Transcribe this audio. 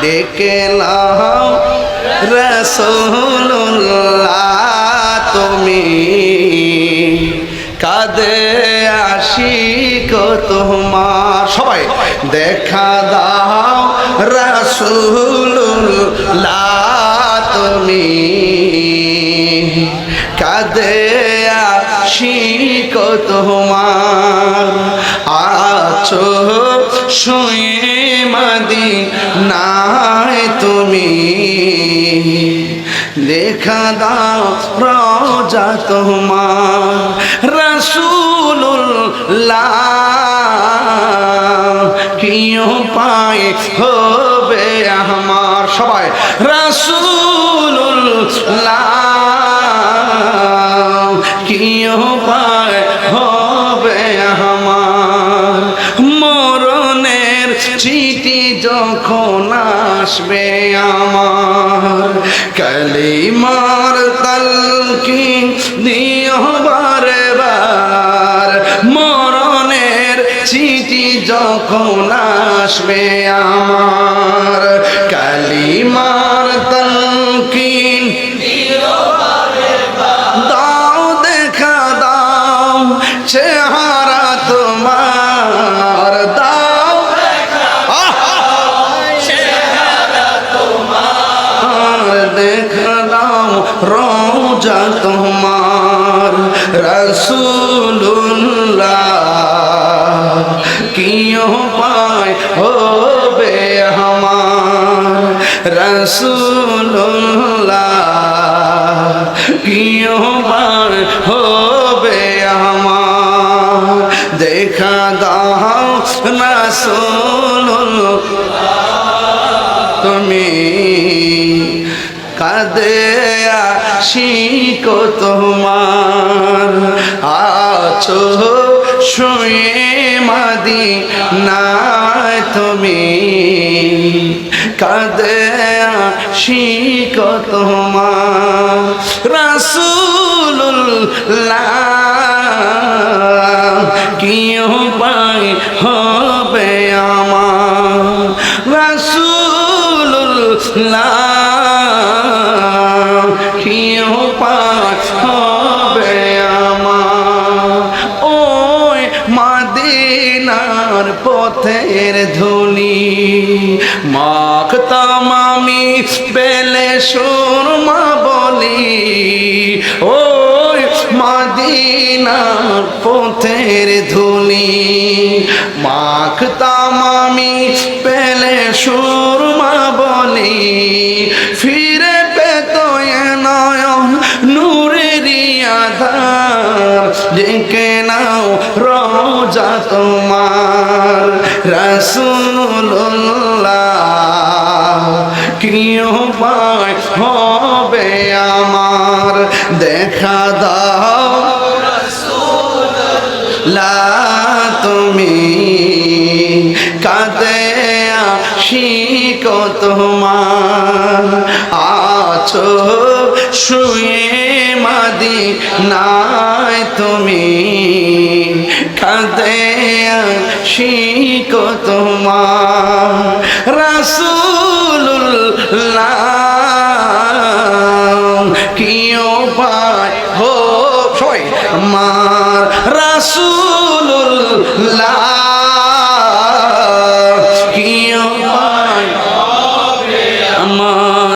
ডেকে নাও রাসূলুল্লাহ তুমি, কাঁদে আশিক তোমার। সবাই দেখা দাও রাসূলুল্লাহ তুমি, কাঁদে আশিক তোমার। আছো শুয়ে মদিনায় তুমি, দেখা দাও রওজা তোমার। রাসূলুল্লাহ কি উপায় হবে আমার, সবাই রাসূলুল্লাহ কি উপায় হবে আমার। মরণের চিঠি যখন আসবে আমার, কালিমার তালকিন দিও বারে বার। মরণের চিঠি যখন আসবে আমার, কালিমার তালকিন দিও বারে বার। দাও দেখা দাও চেহারা তোমার, দাও চেহারা তোমার, দেখা দাও রওজা তোমার। রাসূলুল্লাহ কি উপায় হবে আমার, রাসূলুল্লাহ কি উপায় হবে আমার। দেখা দাও রাসূলুল্লাহ তুমি, কাঁদে আশিক তোমার। আছো শুয়ে মদিনায় তুমি, কাঁদে আশিক তোমার। রাসূলুল্লাহ কি উপায় হবে আমার, রাসূলুল্লাহ কি উপায় হবে আমার। ওই মদিনার পথের ধুলি মাখতাম আমি পেলে সুরমা বলি। ওই মদিনার পথের ধুলি মাখতাম আমি পেলে সুরমা বলি। ফিরে পেত নয়ন নূরের আধার, ডেকে নাও রওজা তোমার। রাসূলুল্লাহ কি উপায় হবে আমার, দেখা দাও রাসূলুল্লাহ তুমি, কাঁদে আশিক তোমার। আছো শুয়ে মদিনায় তুমি, কাঁদে আশিক তোমার। রাসূলুল্লাহ কি উপায় হবে আমার, রাসূল